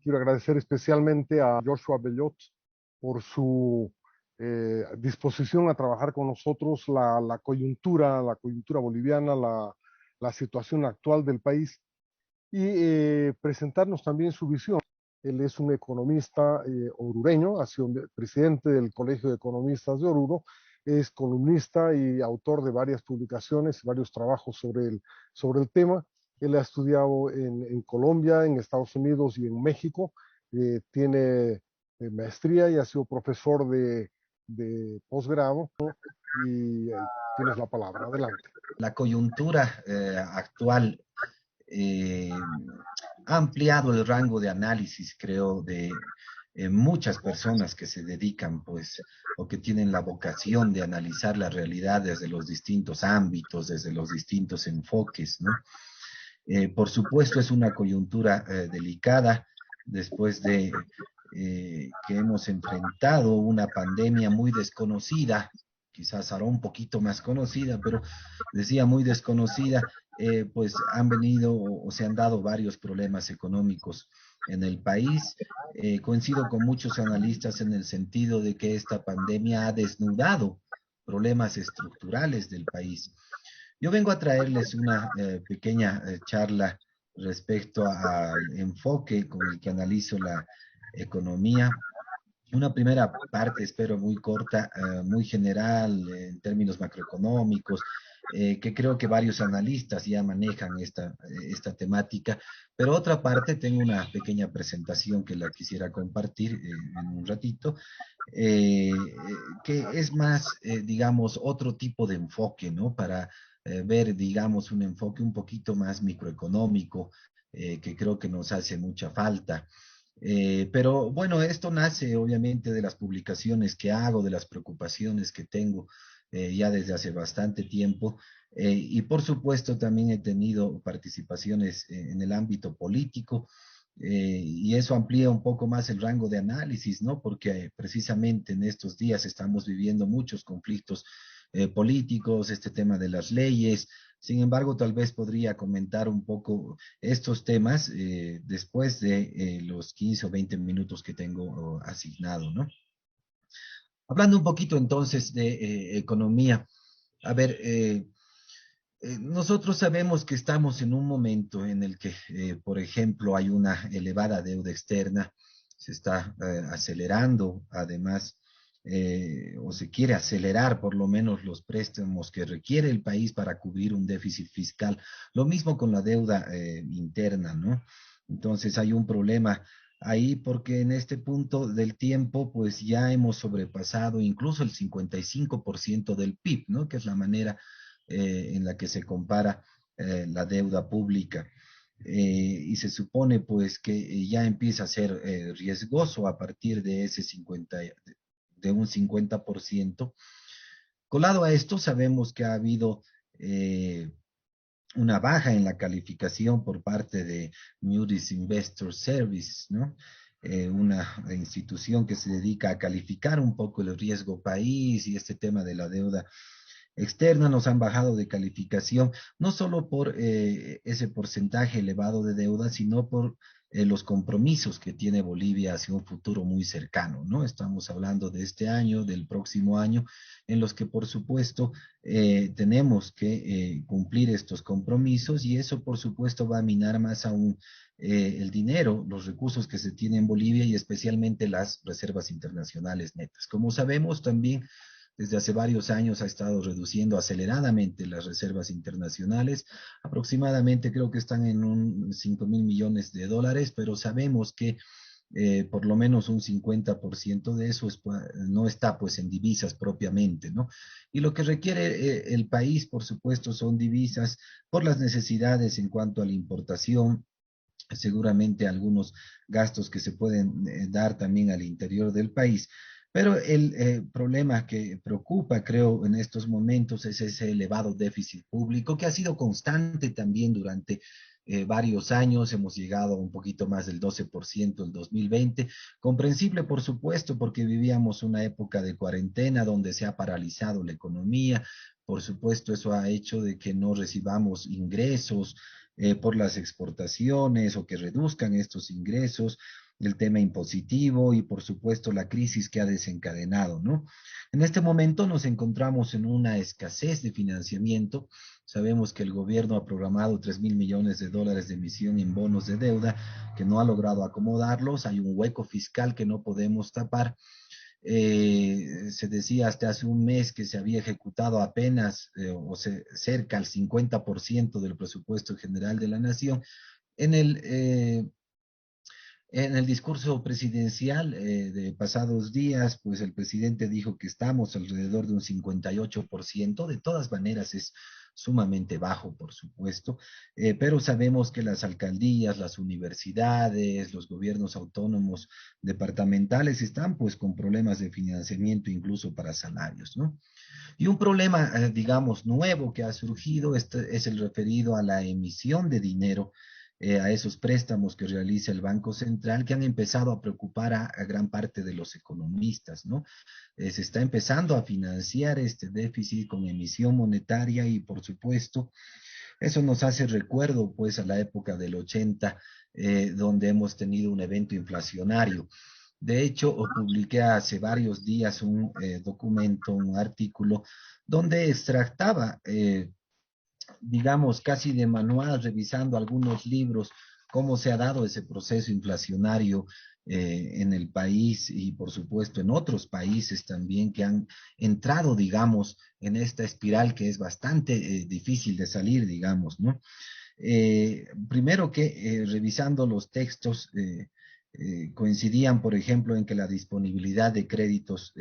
Quiero agradecer especialmente a Joshua Bellot por su disposición a trabajar con nosotros la coyuntura boliviana, la situación actual del país y presentarnos también su visión. Él es un economista orureño, ha sido presidente del Colegio de Economistas de Oruro, es columnista y autor de varias publicaciones, varios trabajos sobre el tema. Él ha estudiado en Colombia, en Estados Unidos y en México. Tiene maestría y ha sido profesor de posgrado. Y tienes la palabra. Adelante. La coyuntura actual eh, ha ampliado el rango de análisis, creo, de muchas personas que se dedican, pues, o que tienen la vocación de analizar la realidad desde los distintos ámbitos, desde los distintos enfoques, ¿no? Por supuesto, es una coyuntura delicada después de que hemos enfrentado una pandemia muy desconocida, quizás ahora un poquito más conocida, pero decía muy desconocida, pues han venido o se han dado varios problemas económicos en el país. Coincido con muchos analistas en el sentido de que esta pandemia ha desnudado problemas estructurales del país. Yo vengo a traerles una pequeña charla respecto al enfoque con el que analizo la economía. Una primera parte, espero, muy corta, muy general, en términos macroeconómicos, que creo que varios analistas ya manejan esta temática, pero otra parte, tengo una pequeña presentación que la quisiera compartir en un ratito, que es más, digamos, otro tipo de enfoque, ¿no? Para ver, digamos, un enfoque un poquito más microeconómico, que creo que nos hace mucha falta. Pero bueno, esto nace obviamente de las publicaciones que hago, de las preocupaciones que tengo ya desde hace bastante tiempo. Y por supuesto también he tenido participaciones en el ámbito político, y eso amplía un poco más el rango de análisis, ¿no? Porque precisamente en estos días estamos viviendo muchos conflictos políticos, este tema de las leyes. Sin embargo, tal vez podría comentar un poco estos temas después de los 15 o 20 minutos que tengo asignado, ¿no? Hablando un poquito entonces de economía, a ver, nosotros sabemos que estamos en un momento en el que, por ejemplo, hay una elevada deuda externa, se está acelerando, además, o se quiere acelerar por lo menos los préstamos que requiere el país para cubrir un déficit fiscal. Lo mismo con la deuda interna, ¿no? Entonces hay un problema ahí porque en este punto del tiempo, pues ya hemos sobrepasado incluso el 55% del PIB, ¿no? Que es la manera en la que se compara la deuda pública. Y se supone pues que ya empieza a ser riesgoso a partir de ese 50, de un 50%. Colado a esto, sabemos que ha habido una baja en la calificación por parte de Moody's Investor Service, ¿no? Una institución que se dedica a calificar un poco el riesgo país y este tema de la deuda externa, nos han bajado de calificación, no solo por ese porcentaje elevado de deuda, sino por los compromisos que tiene Bolivia hacia un futuro muy cercano, ¿no? Estamos hablando de este año, del próximo año, en los que, por supuesto, tenemos que cumplir estos compromisos y eso, por supuesto, va a minar más aún el dinero, los recursos que se tienen en Bolivia y especialmente las reservas internacionales netas. Como sabemos, también desde hace varios años ha estado reduciendo aceleradamente las reservas internacionales. Aproximadamente creo que están en un 5.000 millones de dólares, pero sabemos que por lo menos un 50% de eso no está pues en divisas propiamente, ¿no? Y lo que requiere el país, por supuesto, son divisas por las necesidades en cuanto a la importación, seguramente algunos gastos que se pueden dar también al interior del país. Pero el problema que preocupa, creo, en estos momentos es ese elevado déficit público que ha sido constante también durante varios años. Hemos llegado a un poquito más del 12% en 2020. Comprensible, por supuesto, porque vivíamos una época de cuarentena donde se ha paralizado la economía. Por supuesto, eso ha hecho de que no recibamos ingresos, por las exportaciones o que reduzcan estos ingresos, el tema impositivo y por supuesto la crisis que ha desencadenado, ¿no? En este momento nos encontramos en una escasez de financiamiento. Sabemos que el gobierno ha programado 3.000 millones de dólares de emisión en bonos de deuda que no ha logrado acomodarlos. Hay un hueco fiscal que no podemos tapar. Se decía hasta hace un mes que se había ejecutado apenas cerca al 50% del presupuesto general de la nación. En el, eh, en el discurso presidencial de pasados días, pues el presidente dijo que estamos alrededor de un 58%. De todas maneras es sumamente bajo, por supuesto, pero sabemos que las alcaldías, las universidades, los gobiernos autónomos departamentales están pues con problemas de financiamiento incluso para salarios, ¿no? Y un problema, digamos, nuevo que ha surgido es el referido a la emisión de dinero, a esos préstamos que realiza el Banco Central, que han empezado a preocupar a gran parte de los economistas, ¿no? Se está empezando a financiar este déficit con emisión monetaria y, por supuesto, eso nos hace recuerdo, pues, a la época del 80, donde hemos tenido un evento inflacionario. De hecho, publiqué hace varios días un documento, un artículo, donde extractaba, digamos, casi de manual, revisando algunos libros, cómo se ha dado ese proceso inflacionario en el país y, por supuesto, en otros países también que han entrado, digamos, en esta espiral que es bastante difícil de salir, digamos, ¿no? Primero que revisando los textos, coincidían, por ejemplo, en que la disponibilidad de créditos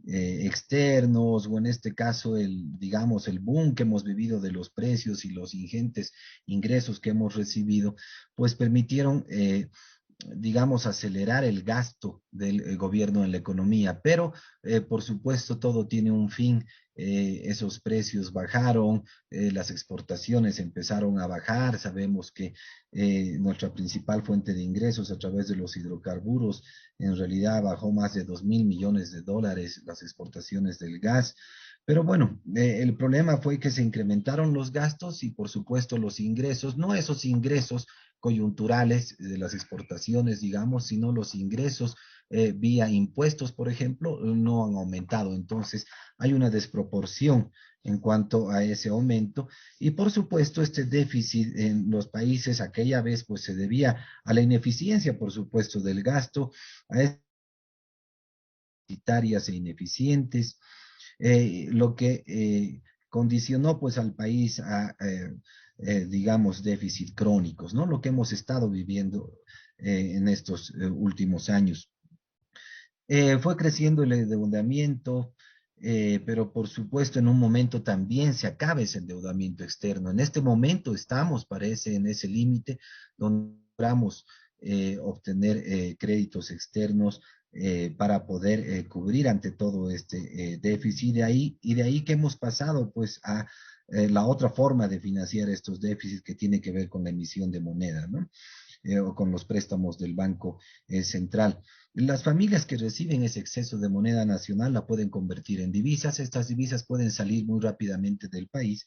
externos, o en este caso, digamos, el boom que hemos vivido de los precios y los ingentes ingresos que hemos recibido, pues permitieron, digamos, acelerar el gasto del gobierno en la economía. Pero, por supuesto, todo tiene un fin. Esos precios bajaron, las exportaciones empezaron a bajar. Sabemos que nuestra principal fuente de ingresos a través de los hidrocarburos en realidad bajó más de 2.000 millones de dólares las exportaciones del gas. Pero bueno, el problema fue que se incrementaron los gastos y por supuesto los ingresos, no esos ingresos coyunturales de las exportaciones, digamos, sino los ingresos vía impuestos, por ejemplo, no han aumentado. Entonces, hay una desproporción en cuanto a ese aumento. Y por supuesto, este déficit en los países aquella vez pues se debía a la ineficiencia, por supuesto, del gasto, a estas e ineficientes, lo que condicionó pues al país a, digamos, déficit crónicos, ¿no? Lo que hemos estado viviendo en estos últimos años. Fue creciendo el endeudamiento, pero por supuesto en un momento también se acaba ese endeudamiento externo. En este momento estamos, parece, en ese límite donde logramos obtener créditos externos para poder cubrir ante todo este déficit. Y de ahí que hemos pasado pues a la otra forma de financiar estos déficits que tiene que ver con la emisión de moneda, ¿no? O con los préstamos del Banco Central. Las familias que reciben ese exceso de moneda nacional la pueden convertir en divisas. Estas divisas pueden salir muy rápidamente del país.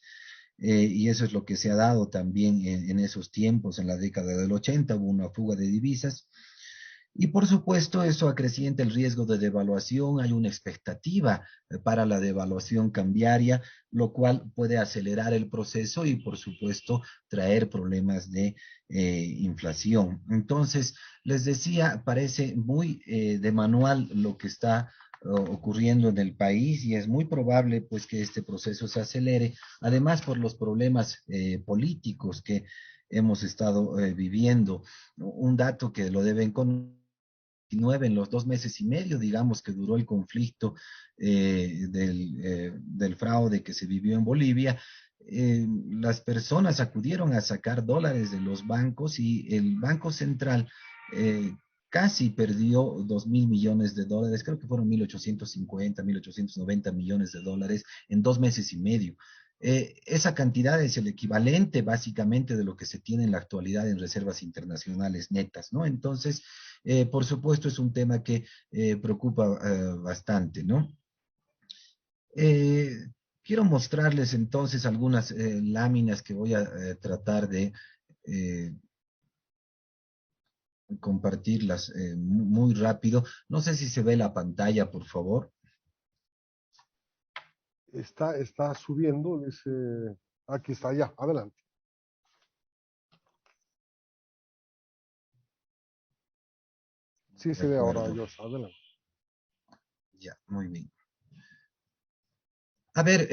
Y eso es lo que se ha dado también en esos tiempos, en la década del 80, hubo una fuga de divisas. Y por supuesto, eso acrecienta el riesgo de devaluación. Hay una expectativa para la devaluación cambiaria, lo cual puede acelerar el proceso y, por supuesto, traer problemas de inflación. Entonces, les decía, parece muy de manual lo que está ocurriendo en el país y es muy probable pues que este proceso se acelere, además por los problemas políticos que hemos estado viviendo. Un dato que lo deben conocer en los 2 meses y medio, digamos, que duró el conflicto del fraude que se vivió en Bolivia, las personas acudieron a sacar dólares de los bancos y el Banco Central eh, casi perdió 2.000 millones de dólares, creo que fueron 1.850, 1.890 millones de dólares en 2 meses y medio. Esa cantidad es el equivalente básicamente de lo que se tiene en la actualidad en reservas internacionales netas, ¿no? Entonces, por supuesto, es un tema que preocupa bastante, ¿no? Eh, Quiero mostrarles entonces algunas láminas que voy a tratar de eh, compartirlas muy rápido. No sé si se ve la pantalla, por favor. Está subiendo, dice, aquí está, ya, adelante. Sí De se ve ahora, acuerdo. Josh, adelante. Ya, muy bien. A ver,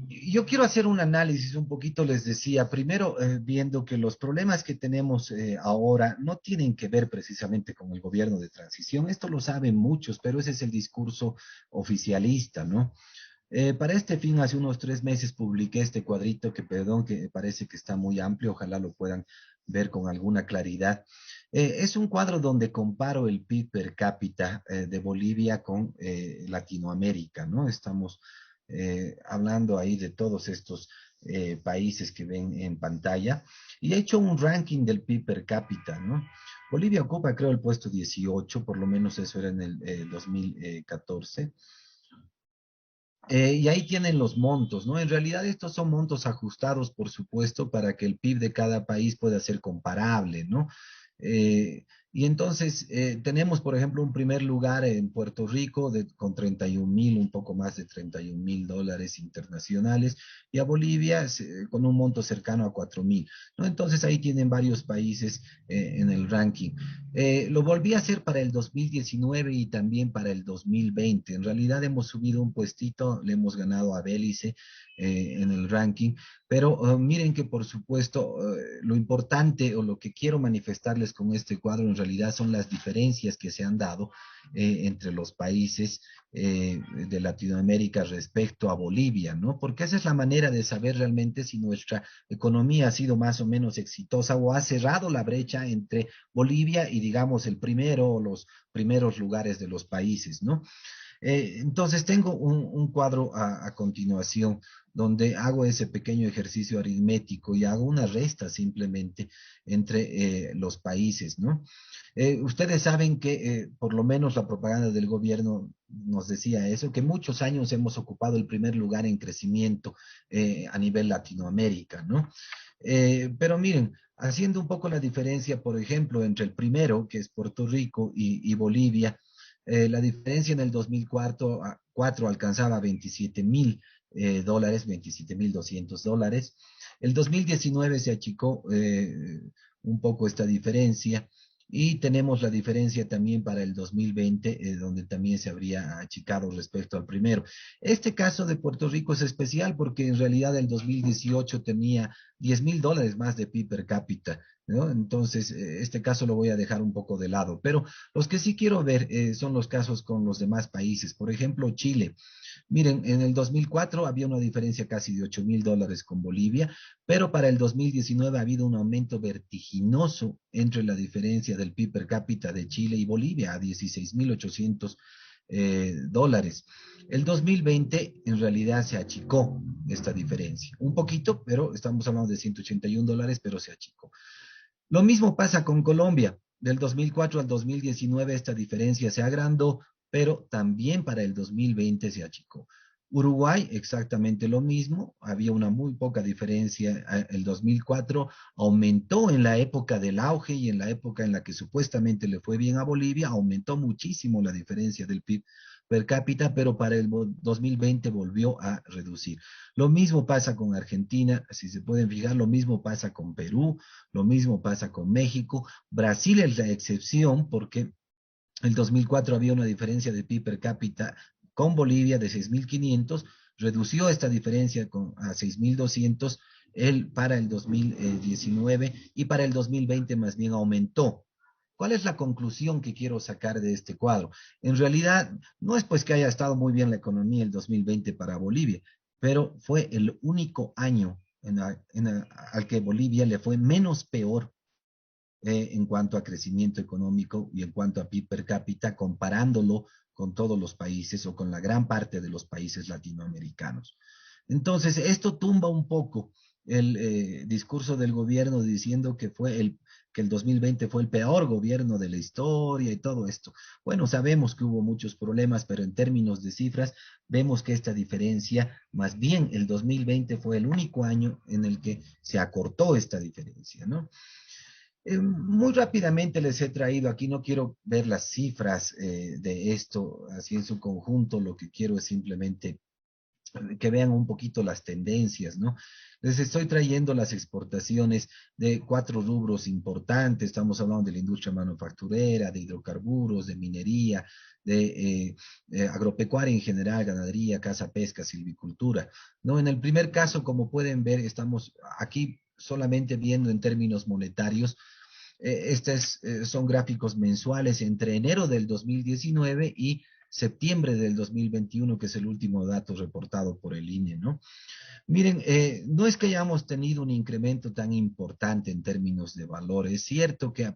yo quiero hacer un análisis un poquito, les decía, primero viendo que los problemas que tenemos ahora no tienen que ver precisamente con el gobierno de transición, esto lo saben muchos, pero ese es el discurso oficialista, ¿no? Para este fin, hace unos 3 meses publiqué este cuadrito que, perdón, que parece que está muy amplio, ojalá lo puedan ver con alguna claridad. Es un cuadro donde comparo el PIB per cápita de Bolivia con Latinoamérica, ¿no? Estamos hablando ahí de todos estos países que ven en pantalla y he hecho un ranking del PIB per cápita, ¿no? Bolivia ocupa, creo, el puesto 18, por lo menos eso era en el 2014. Y ahí tienen los montos, ¿no? En realidad estos son montos ajustados, por supuesto, para que el PIB de cada país pueda ser comparable, ¿no? Y entonces tenemos, por ejemplo, un primer lugar en Puerto Rico con 31.000, un poco más de 31.000 dólares internacionales, y a Bolivia con un monto cercano a 4.000, ¿no? Entonces ahí tienen varios países en el ranking. Lo volví a hacer para el 2019 y también para el 2020. En realidad hemos subido un puestito, le hemos ganado a Belice en el ranking, pero miren que por supuesto lo importante o lo que quiero manifestarles con este cuadro en realidad son las diferencias que se han dado entre los países de Latinoamérica respecto a Bolivia, ¿no? Porque esa es la manera de saber realmente si nuestra economía ha sido más o menos exitosa o ha cerrado la brecha entre Bolivia y digamos el primero o los primeros lugares de los países, ¿no? Entonces tengo un cuadro a continuación donde hago ese pequeño ejercicio aritmético y hago una resta simplemente entre los países, ¿no? Ustedes saben que por lo menos la propaganda del gobierno nos decía eso, que muchos años hemos ocupado el primer lugar en crecimiento a nivel Latinoamérica, ¿no? Pero miren, haciendo un poco la diferencia, por ejemplo, entre el primero, que es Puerto Rico, y Bolivia, la diferencia en el 2004 alcanzaba 27.000 dólares, 27.200 dólares. El 2019 se achicó un poco esta diferencia y tenemos la diferencia también para el 2020, donde también se habría achicado respecto al primero. Este caso de Puerto Rico es especial porque en realidad el 2018 tenía 10.000 dólares más de PIB per cápita, ¿no? Entonces, este caso lo voy a dejar un poco de lado, pero los que sí quiero ver son los casos con los demás países. Por ejemplo, Chile. Miren, en el 2004 había una diferencia casi de 8.000 dólares con Bolivia, pero para el 2019 ha habido un aumento vertiginoso entre la diferencia del PIB per cápita de Chile y Bolivia a 16.800 dólares. El 2020 en realidad se achicó esta diferencia, un poquito, pero estamos hablando de 181 dólares, pero se achicó. Lo mismo pasa con Colombia. Del 2004 al 2019 esta diferencia se agrandó, pero también para el 2020 se achicó. Uruguay, exactamente lo mismo, había una muy poca diferencia. El 2004 aumentó en la época del auge y en la época en la que supuestamente le fue bien a Bolivia, aumentó muchísimo la diferencia del PIB per cápita, pero para el 2020 volvió a reducir. Lo mismo pasa con Argentina, si se pueden fijar, lo mismo pasa con Perú, lo mismo pasa con México. Brasil es la excepción porque el 2004 había una diferencia de PIB per cápita con Bolivia de 6.500, redució esta diferencia a 6.200 para el 2019 y para el 2020 más bien aumentó. ¿Cuál es la conclusión que quiero sacar de este cuadro? En realidad, no es pues que haya estado muy bien la economía el 2020 para Bolivia, pero fue el único año al que Bolivia le fue menos peor en cuanto a crecimiento económico y en cuanto a PIB per cápita, comparándolo con todos los países o con la gran parte de los países latinoamericanos. Entonces, esto tumba un poco el discurso del gobierno diciendo que el 2020 fue el peor gobierno de la historia y todo esto. Bueno, sabemos que hubo muchos problemas, pero en términos de cifras, vemos que esta diferencia, más bien el 2020 fue el único año en el que se acortó esta diferencia, ¿no? Muy rápidamente les he traído, aquí no quiero ver las cifras de esto así en su conjunto, lo que quiero es simplemente que vean un poquito las tendencias, ¿no? Les estoy trayendo las exportaciones de 4 rubros importantes, estamos hablando de la industria manufacturera, de hidrocarburos, de minería, de agropecuaria en general, ganadería, caza, pesca, silvicultura, ¿no? En el primer caso, como pueden ver, estamos aquí solamente viendo en términos monetarios. Son gráficos mensuales entre enero del 2019 y septiembre del 2021, que es el último dato reportado por el INE, ¿no? Miren, no es que hayamos tenido un incremento tan importante en términos de valor. Es cierto que,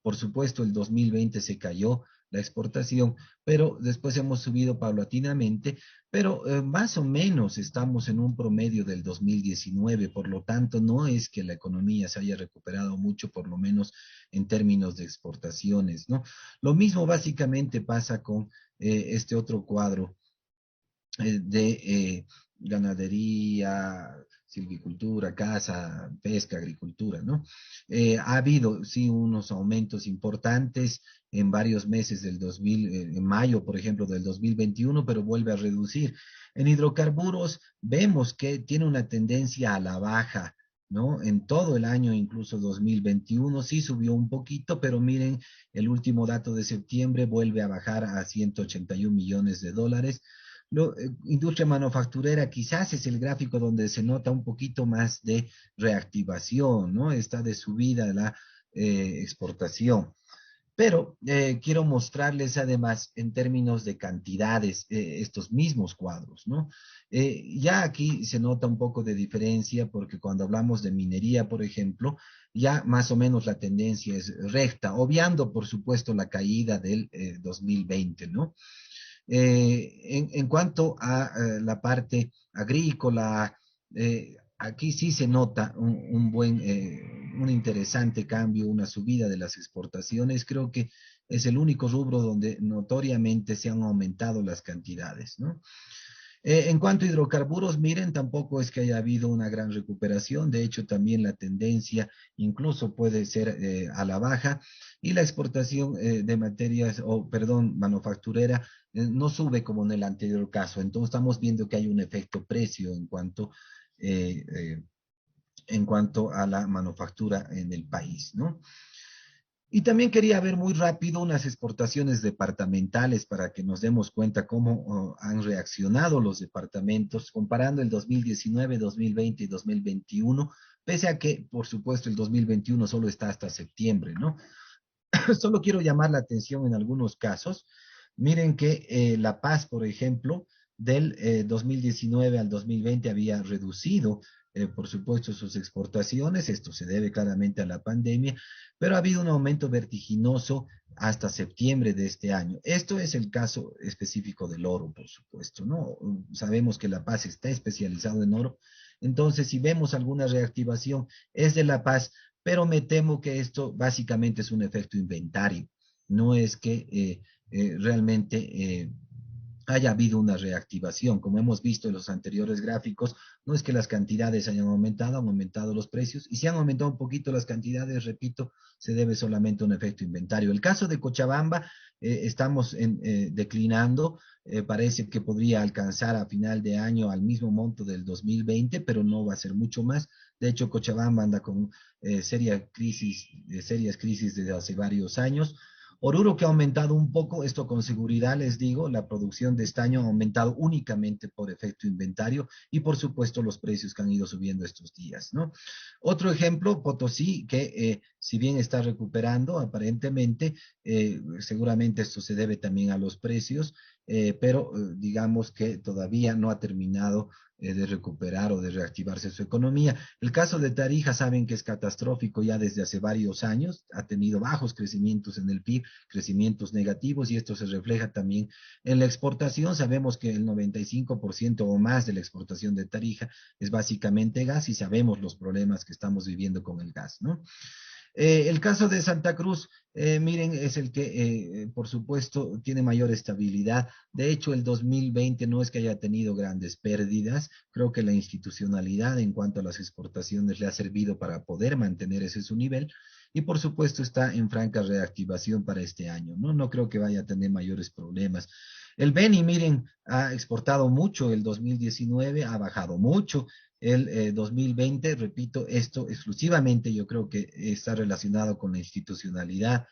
por supuesto, el 2020 se cayó la exportación, pero después hemos subido paulatinamente, pero más o menos estamos en un promedio del 2019, por lo tanto, no es que la economía se haya recuperado mucho, por lo menos en términos de exportaciones, ¿no? Lo mismo básicamente pasa con este otro cuadro de ganadería, silvicultura, caza, pesca, agricultura, ¿no? Ha habido, sí, unos aumentos importantes en varios meses del 2000, en mayo, por ejemplo, del 2021, pero vuelve a reducir. En hidrocarburos vemos que tiene una tendencia a la baja, ¿no? En todo el año, incluso 2021, sí subió un poquito, pero miren, el último dato de septiembre vuelve a bajar a 181 millones de dólares. Industria manufacturera quizás es el gráfico donde se nota un poquito más de reactivación, ¿no? Está de subida la exportación. Pero quiero mostrarles además en términos de cantidades estos mismos cuadros, ¿no? Ya aquí se nota un poco de diferencia porque cuando hablamos de minería, por ejemplo, ya más o menos la tendencia es recta, obviando por supuesto la caída del 2020, ¿no? En cuanto a la parte agrícola, aquí sí se nota un interesante cambio, una subida de las exportaciones. Creo que es el único rubro donde notoriamente se han aumentado las cantidades, ¿no? En cuanto a hidrocarburos, miren, tampoco es que haya habido una gran recuperación, de hecho también la tendencia incluso puede ser a la baja y la exportación de materias, o perdón, manufacturera, no sube como en el anterior caso, entonces estamos viendo que hay un efecto precio eh, eh, en cuanto a la manufactura en el país, ¿no? Y también quería ver muy rápido unas exportaciones departamentales para que nos demos cuenta cómo han reaccionado los departamentos comparando el 2019, 2020 y 2021, pese a que, por supuesto, el 2021 solo está hasta septiembre, ¿no? Solo quiero llamar la atención en algunos casos. Miren que La Paz, por ejemplo, del 2019 al 2020 había reducido, por supuesto, sus exportaciones. Esto se debe claramente a la pandemia, pero ha habido un aumento vertiginoso hasta septiembre de este año. Esto es el caso específico del oro, por supuesto, ¿no? Sabemos que La Paz está especializado en oro. Entonces, si vemos alguna reactivación, es de La Paz, pero me temo que esto básicamente es un efecto inventario, no es que realmente haya habido una reactivación. Como hemos visto en los anteriores gráficos, no es que las cantidades hayan aumentado, han aumentado los precios, y si han aumentado un poquito las cantidades, repito, se debe solamente a un efecto inventario. El caso de Cochabamba, estamos declinando, parece que podría alcanzar a final de año al mismo monto del 2020, pero no va a ser mucho más. De hecho, Cochabamba anda con serias crisis desde hace varios años. Oruro que ha aumentado un poco, esto con seguridad les digo, la producción de estaño ha aumentado únicamente por efecto inventario y por supuesto los precios que han ido subiendo estos días, ¿no? Otro ejemplo, Potosí, que si bien está recuperando aparentemente, seguramente esto se debe también a los precios, pero digamos que todavía no ha terminado de recuperar o de reactivarse su economía. El caso de Tarija saben que es catastrófico ya desde hace varios años, ha tenido bajos crecimientos en el PIB, crecimientos negativos, y esto se refleja también en la exportación. Sabemos que el 95% o más de la exportación de Tarija es básicamente gas, y sabemos los problemas que estamos viviendo con el gas, ¿no? El caso de Santa Cruz, miren, es el que, por supuesto, tiene mayor estabilidad. De hecho, el 2020 no es que haya tenido grandes pérdidas. Creo que la institucionalidad en cuanto a las exportaciones le ha servido para poder mantener ese su nivel. Y por supuesto está en franca reactivación para este año, ¿no? No creo que vaya a tener mayores problemas. El Beni, miren, ha exportado mucho el 2019, ha bajado mucho el 2020, repito, esto exclusivamente yo creo que está relacionado con la institucionalidad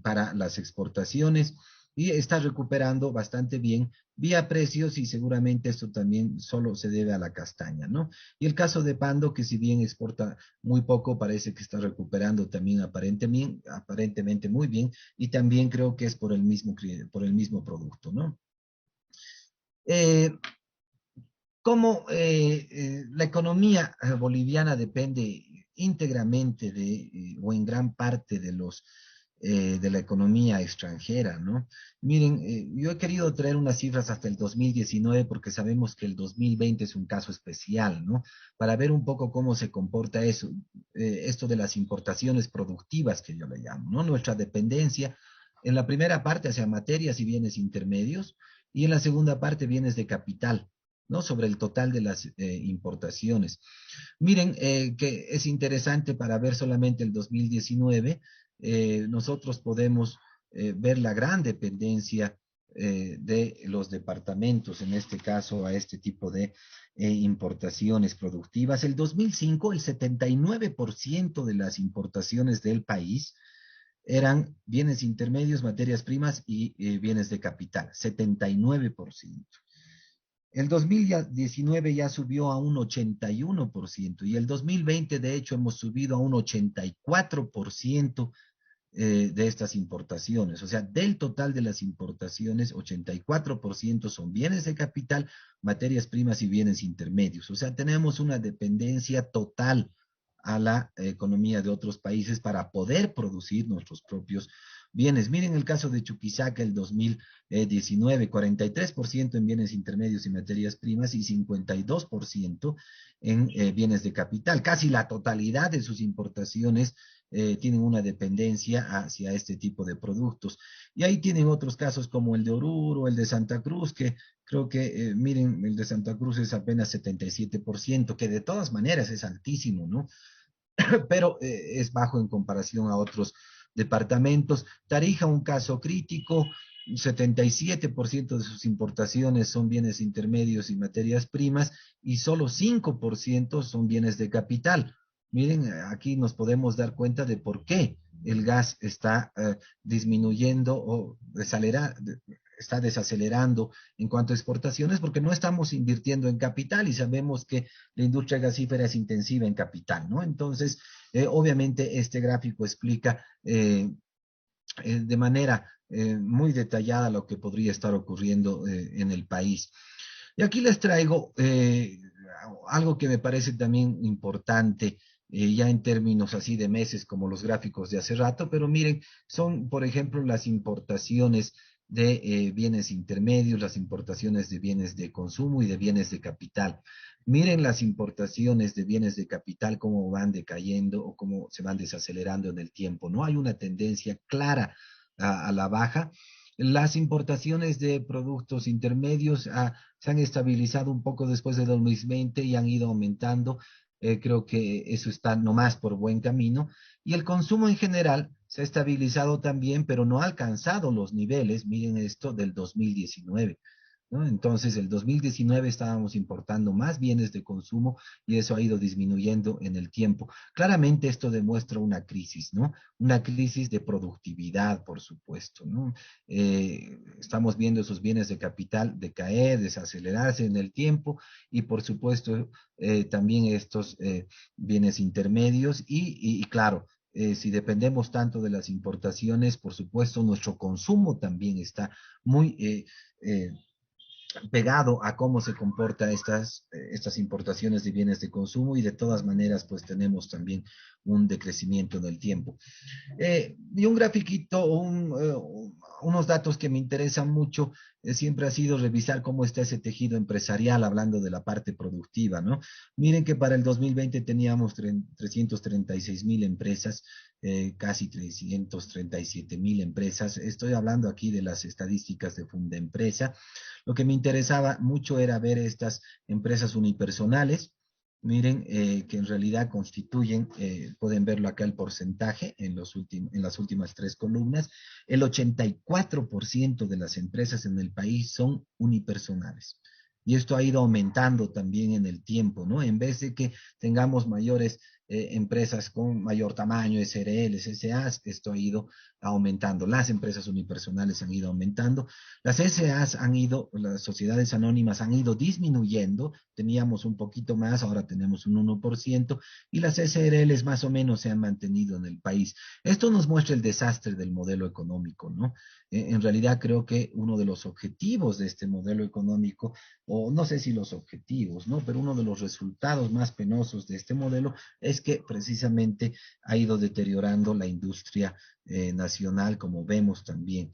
para las exportaciones, y está recuperando bastante bien vía precios, y seguramente esto también solo se debe a la castaña, ¿no? Y el caso de Pando, que si bien exporta muy poco, parece que está recuperando también aparentemente muy bien, y también creo que es por el mismo producto, ¿no? Eh, Como la economía boliviana depende íntegramente o en gran parte de la economía extranjera, ¿no? Miren, yo he querido traer unas cifras hasta el 2019 porque sabemos que el 2020 es un caso especial, ¿no? Para ver un poco cómo se comporta eso, esto de las importaciones productivas que yo le llamo, ¿no? Nuestra dependencia en la primera parte hacia materias y bienes intermedios, y en la segunda parte bienes de capital, ¿no? Sobre el total de las importaciones. Miren, que es interesante para ver solamente el 2019, nosotros podemos ver la gran dependencia de los departamentos, en este caso, a este tipo de importaciones productivas. El 2005, el 79% de las importaciones del país eran bienes intermedios, materias primas y bienes de capital, 79%. El 2019 ya subió a un 81%, y el 2020 de hecho hemos subido a un 84% de estas importaciones. O sea, del total de las importaciones, 84% son bienes de capital, materias primas y bienes intermedios. O sea, tenemos una dependencia total a la economía de otros países para poder producir nuestros propios bienes. Miren el caso de Chuquisaca el 2019, 43% en bienes intermedios y materias primas y 52% en bienes de capital. Casi la totalidad de sus importaciones tienen una dependencia hacia este tipo de productos. Y ahí tienen otros casos como el de Oruro, el de Santa Cruz, que creo que, miren, el de Santa Cruz es apenas 77%, que de todas maneras es altísimo, ¿no? Pero es bajo en comparación a otros departamentos. Tarija, un caso crítico, 77% de sus importaciones son bienes intermedios y materias primas, y solo 5% son bienes de capital. Miren, aquí nos podemos dar cuenta de por qué el gas está disminuyendo o está desacelerando en cuanto a exportaciones, porque no estamos invirtiendo en capital, y sabemos que la industria gasífera es intensiva en capital, ¿no? Entonces, obviamente este gráfico explica de manera muy detallada lo que podría estar ocurriendo en el país. Y aquí les traigo algo que me parece también importante, ya en términos así de meses como los gráficos de hace rato, pero miren, son, por ejemplo, las importaciones de bienes intermedios, las importaciones de bienes de consumo y de bienes de capital. Miren las importaciones de bienes de capital, cómo van decayendo o cómo se van desacelerando en el tiempo. No hay una tendencia clara a la baja. Las importaciones de productos intermedios se han estabilizado un poco después de 2020 y han ido aumentando. Creo que eso está nomás por buen camino. Y el consumo en general se ha estabilizado también, pero no ha alcanzado los niveles, miren esto, del 2019. ¿No? Entonces, el 2019 estábamos importando más bienes de consumo, y eso ha ido disminuyendo en el tiempo. Claramente esto demuestra una crisis, ¿no? Una crisis de productividad, por supuesto, ¿no? Estamos viendo esos bienes de capital decaer, desacelerarse en el tiempo, y por supuesto también estos bienes intermedios, y claro, si dependemos tanto de las importaciones, por supuesto, nuestro consumo también está muy pegado a cómo se comporta estas importaciones de bienes de consumo y de todas maneras pues tenemos también un decrecimiento en el tiempo. Y un grafiquito, unos datos que me interesan mucho, siempre ha sido revisar cómo está ese tejido empresarial, hablando de la parte productiva, ¿no? Miren que para el 2020 teníamos 336.000 empresas, casi 337.000 empresas. Estoy hablando aquí de las estadísticas de Fundempresa. Lo que me interesaba mucho era ver estas empresas unipersonales. Miren que en realidad constituyen, pueden verlo acá el porcentaje en las últimas tres columnas, el 84% de las empresas en el país son unipersonales. Y esto ha ido aumentando también en el tiempo, ¿no? En vez de que tengamos mayores empresas con mayor tamaño, SRLs, SAs, esto ha ido aumentando. Las empresas unipersonales han ido aumentando. Las SAs han ido, las sociedades anónimas han ido disminuyendo. Teníamos un poquito más, ahora tenemos un 1%, y las SRLs más o menos se han mantenido en el país. Esto nos muestra el desastre del modelo económico, ¿no? En realidad creo que uno de los objetivos de este modelo económico, o no sé si los objetivos, ¿no? Pero uno de los resultados más penosos de este modelo es que precisamente ha ido deteriorando la industria nacional, como vemos también.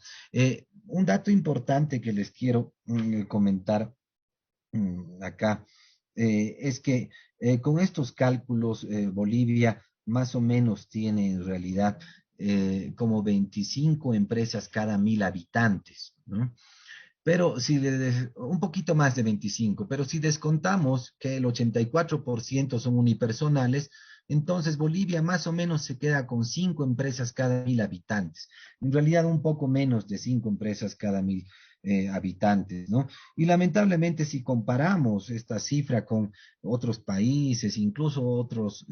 Un dato importante que les quiero comentar acá es que con estos cálculos Bolivia más o menos tiene en realidad como 25 empresas cada 1.000 habitantes, ¿no? Pero si un poquito más de 25, pero si descontamos que el 84% son unipersonales, entonces Bolivia más o menos se queda con 5 empresas cada 1.000 habitantes. En realidad un poco menos de 5 empresas cada 1.000 habitantes, ¿no? Y lamentablemente si comparamos esta cifra con otros países, incluso otros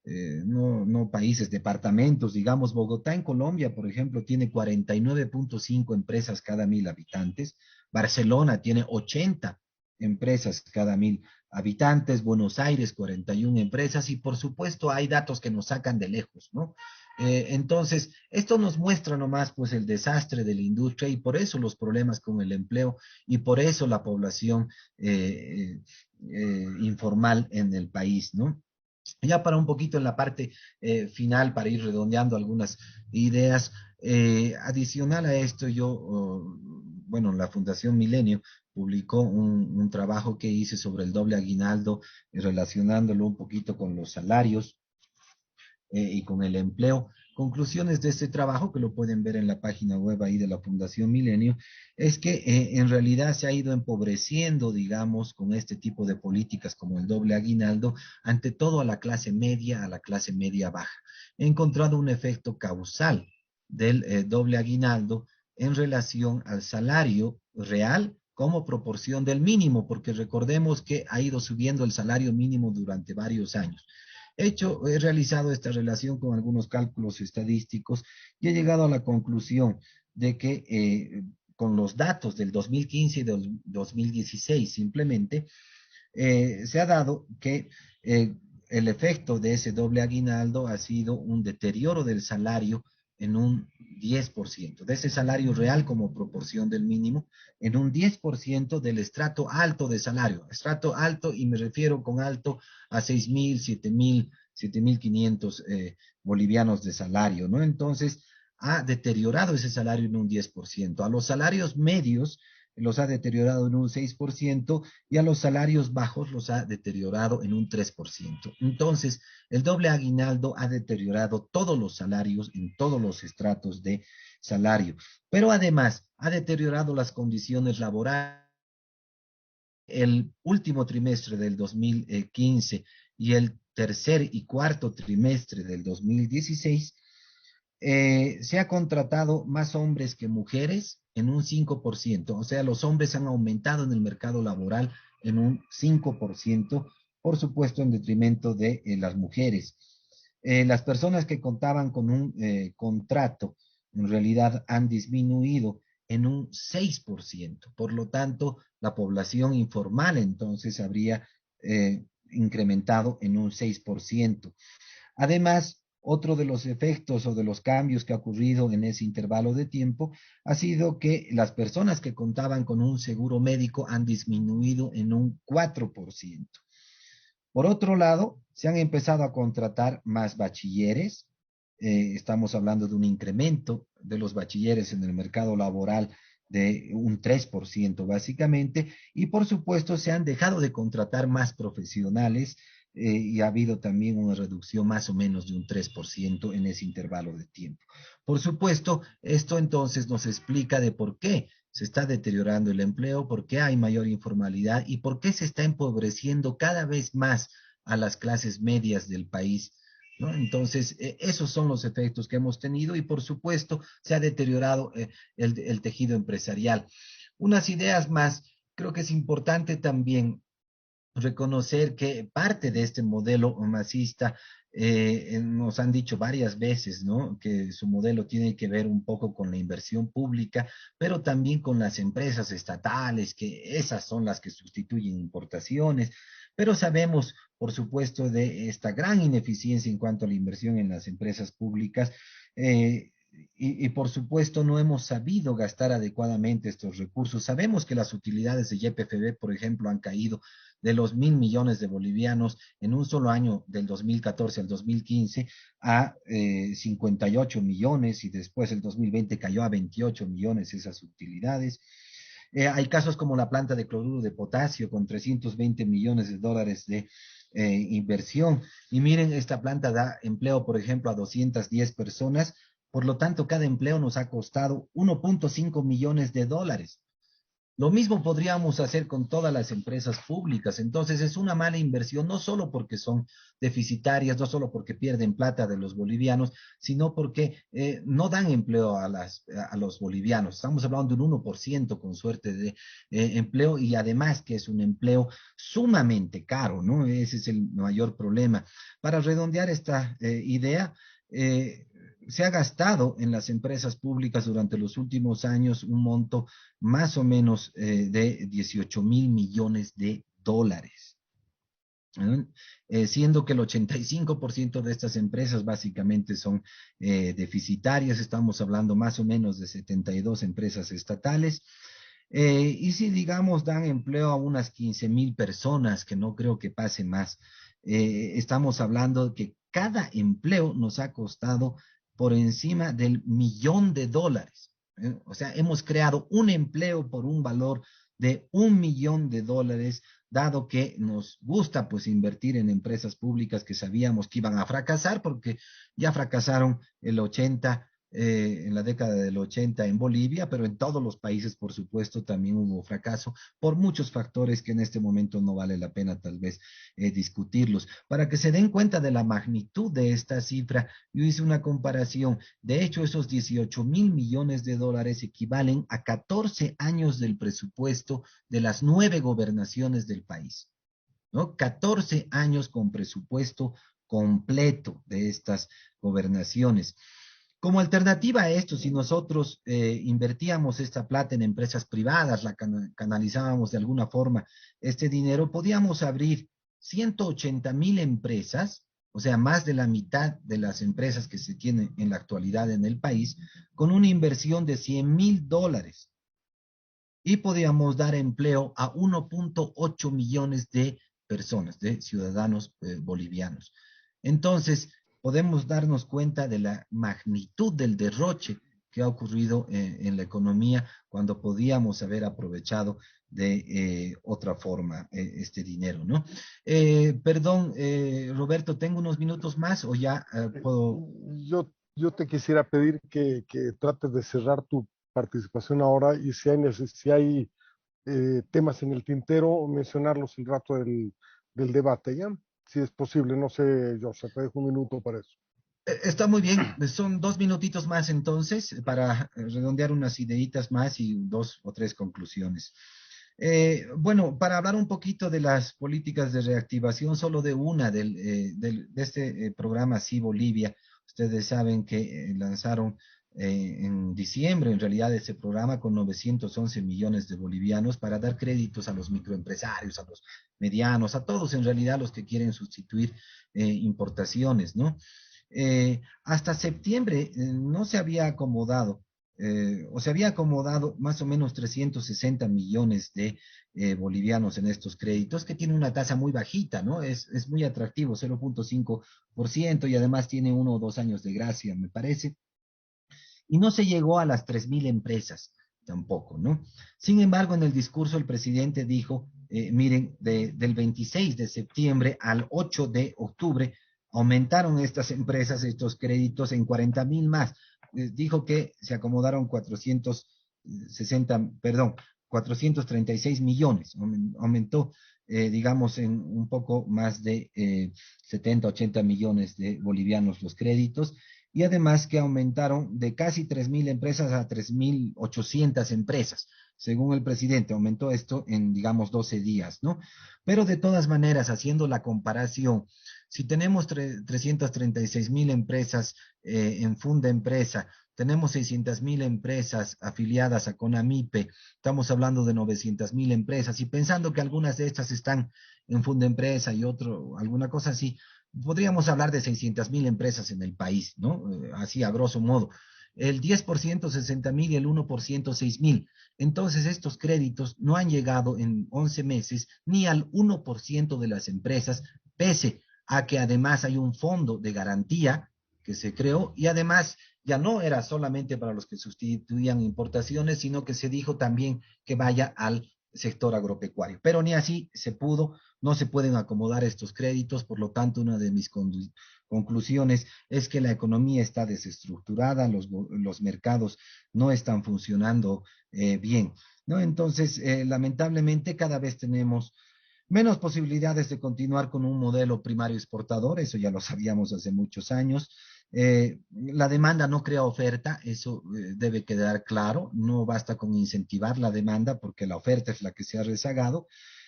no países, departamentos, digamos, Bogotá en Colombia, por ejemplo, tiene 49.5 empresas cada 1.000 habitantes, Barcelona tiene 80 empresas cada 1.000 habitantes, Buenos Aires 41 empresas y por supuesto hay datos que nos sacan de lejos, ¿no? Entonces, esto nos muestra nomás pues el desastre de la industria y por eso los problemas con el empleo y por eso la población informal en el país, ¿no? Ya para un poquito en la parte final, para ir redondeando algunas ideas, adicional a esto, bueno, la Fundación Milenio publicó un trabajo que hice sobre el doble aguinaldo, relacionándolo un poquito con los salarios y con el empleo. Conclusiones de este trabajo, que lo pueden ver en la página web ahí de la Fundación Milenio, es que en realidad se ha ido empobreciendo, digamos, con este tipo de políticas como el doble aguinaldo, ante todo a la clase media baja. He encontrado un efecto causal del doble aguinaldo en relación al salario real como proporción del mínimo, porque recordemos que ha ido subiendo el salario mínimo durante varios años. He realizado esta relación con algunos cálculos estadísticos y he llegado a la conclusión de que con los datos del 2015 y del 2016 simplemente se ha dado que el efecto de ese doble aguinaldo ha sido un deterioro del salario en un 10%, de ese salario real como proporción del mínimo, en un 10% del estrato alto de salario. Estrato alto, y me refiero con alto a 6.000, 7.000, 7.500 bolivianos de salario, ¿no? Entonces, ha deteriorado ese salario en un 10%. A los salarios medios los ha deteriorado en un 6% y a los salarios bajos los ha deteriorado en un 3%. Entonces, el doble aguinaldo ha deteriorado todos los salarios en todos los estratos de salario, pero además ha deteriorado las condiciones laborales. El último trimestre del 2015 y el tercer y cuarto trimestre del 2016 se ha contratado más hombres que mujeres en un 5%, o sea, los hombres han aumentado en el mercado laboral en un 5%, por supuesto en detrimento de las mujeres. Las personas que contaban con un contrato en realidad han disminuido en un 6%, por lo tanto, la población informal entonces habría incrementado en un 6%. Además, Otro de los efectos o de los cambios que ha ocurrido en ese intervalo de tiempo ha sido que las personas que contaban con un seguro médico han disminuido en un 4%. Por otro lado, se han empezado a contratar más bachilleres. Estamos hablando de un incremento de los bachilleres en el mercado laboral de un 3% básicamente, y por supuesto se han dejado de contratar más profesionales y ha habido también una reducción más o menos de un 3% en ese intervalo de tiempo. Por supuesto, esto entonces nos explica de por qué se está deteriorando el empleo, por qué hay mayor informalidad y por qué se está empobreciendo cada vez más a las clases medias del país, ¿no? Entonces, esos son los efectos que hemos tenido y por supuesto se ha deteriorado el tejido empresarial. Unas ideas más, creo que es importante también reconocer que parte de este modelo masista, nos han dicho varias veces, ¿no? Que su modelo tiene que ver un poco con la inversión pública, pero también con las empresas estatales, que esas son las que sustituyen importaciones. Pero sabemos, por supuesto, de esta gran ineficiencia en cuanto a la inversión en las empresas públicas. Por supuesto no hemos sabido gastar adecuadamente estos recursos. Sabemos que las utilidades de YPFB, por ejemplo, han caído de los 1.000 millones de bolivianos en un solo año del 2014 al 2015 a 58 millones y después el 2020 cayó a 28 millones esas utilidades. Hay casos como la planta de cloruro de potasio con 320 millones de dólares de inversión. Y miren, esta planta da empleo, por ejemplo, a 210 personas. Por lo tanto, cada empleo nos ha costado 1.5 millones de dólares. Lo mismo podríamos hacer con todas las empresas públicas. Entonces es una mala inversión, no solo porque son deficitarias, no solo porque pierden plata de los bolivianos, sino porque no dan empleo a los bolivianos. Estamos hablando de un 1% con suerte de empleo y además que es un empleo sumamente caro, ¿no? Ese es el mayor problema. Para redondear esta idea, se ha gastado en las empresas públicas durante los últimos años un monto más o menos de 18.000 millones de dólares. Siendo que el 85% de estas empresas básicamente son deficitarias, estamos hablando más o menos de 72 empresas estatales, y si digamos dan empleo a unas 15.000 personas, que no creo que pase más, estamos hablando de que cada empleo nos ha costado por encima del $1.000.000. O sea, hemos creado un empleo por un valor de $1.000.000, dado que nos gusta pues invertir en empresas públicas que sabíamos que iban a fracasar, porque ya fracasaron en la década del 80 en Bolivia, pero en todos los países, por supuesto, también hubo fracaso por muchos factores que en este momento no vale la pena tal vez discutirlos. Para que se den cuenta de la magnitud de esta cifra, yo hice una comparación. De hecho, esos 18.000 millones de dólares equivalen a 14 años del presupuesto de las 9 gobernaciones del país, ¿no? 14 años con presupuesto completo de estas gobernaciones. Como alternativa a esto, si nosotros invertíamos esta plata en empresas privadas, la canalizábamos de alguna forma este dinero, podíamos abrir 180.000 empresas, o sea, más de la mitad de las empresas que se tienen en la actualidad en el país, con una inversión de $100.000 y podíamos dar empleo a 1.8 millones de personas, de ciudadanos bolivianos. Entonces, podemos darnos cuenta de la magnitud del derroche que ha ocurrido en la economía cuando podíamos haber aprovechado de otra forma este dinero, ¿no? Perdón, Roberto, ¿tengo unos minutos más o ya puedo? Yo te quisiera pedir que trates de cerrar tu participación ahora y si hay temas en el tintero, mencionarlos el rato del debate, ¿ya? Si es posible, no sé, Joshua, te dejo un minuto para eso. Está muy bien, son 2 minutitos más entonces para redondear unas ideitas más y 2 o 3 conclusiones. Bueno, para hablar un poquito de las políticas de reactivación, solo de una de este programa Sí Bolivia, ustedes saben que lanzaron en diciembre, en realidad, ese programa con 911 millones de bolivianos para dar créditos a los microempresarios, a los medianos, a todos en realidad los que quieren sustituir importaciones, ¿no? Hasta septiembre no se había acomodado, o se había acomodado más o menos 360 millones de bolivianos en estos créditos, que tiene una tasa muy bajita, ¿no? Es muy atractivo, 0,5%, y además tiene 1 o 2 años de gracia, me parece, y no se llegó a las 3.000 empresas tampoco, ¿no? Sin embargo, en el discurso el presidente dijo, miren, del 26 de septiembre al 8 de octubre aumentaron estas empresas, estos créditos en 40.000 más. Dijo que se acomodaron 460, perdón, 436 millones, aumentó, digamos, en un poco más de 70, 80 millones de bolivianos los créditos, y además que aumentaron de casi 3.000 empresas a 3.800 empresas, según el presidente, aumentó esto en, digamos, 12 días, ¿no? Pero de todas maneras, haciendo la comparación, si tenemos 336.000 empresas en Funda Empresa, tenemos 600.000 empresas afiliadas a CONAMIPE, estamos hablando de 900.000 empresas, y pensando que algunas de estas están en Funda Empresa y otro, alguna cosa así, podríamos hablar de 600.000 empresas en el país, ¿no? Así a grosso modo. El 10% 60.000 y el 1% 6.000. Entonces, estos créditos no han llegado en 11 meses ni al 1% de las empresas, pese a que además hay un fondo de garantía que se creó, y además ya no era solamente para los que sustituían importaciones, sino que se dijo también que vaya al sector agropecuario. Pero ni así se pudo, no se pueden acomodar estos créditos. Por lo tanto, una de mis conclusiones es que la economía está desestructurada, los mercados no están funcionando bien, ¿no? Entonces, lamentablemente, cada vez tenemos menos posibilidades de continuar con un modelo primario exportador, eso ya lo sabíamos hace muchos años. La demanda no crea oferta, eso debe quedar claro, no basta con incentivar la demanda porque la oferta es la que se ha rezagado.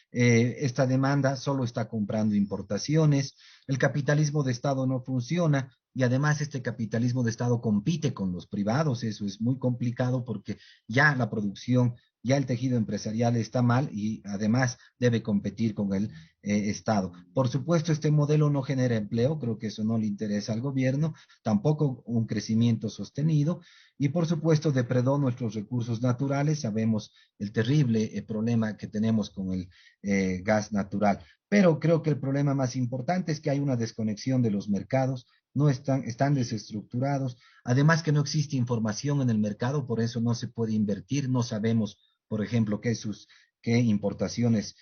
Esta demanda solo está comprando importaciones, el capitalismo de Estado no funciona, y además este capitalismo de Estado compite con los privados. Eso es muy complicado porque ya la producción, ya el tejido empresarial está mal, y además debe competir con el Estado. Por supuesto, este modelo no genera empleo, creo que eso no le interesa al gobierno, tampoco un crecimiento sostenido, y por supuesto depredó nuestros recursos naturales. Sabemos el terrible problema que tenemos con el gas natural. Pero creo que el problema más importante es que hay una desconexión de los mercados, no están desestructurados, además que no existe información en el mercado, por eso no se puede invertir, no sabemos, por ejemplo, qué importaciones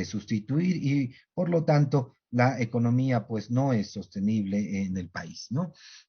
sustituir, y por lo tanto la economía pues no es sostenible en el país, ¿no?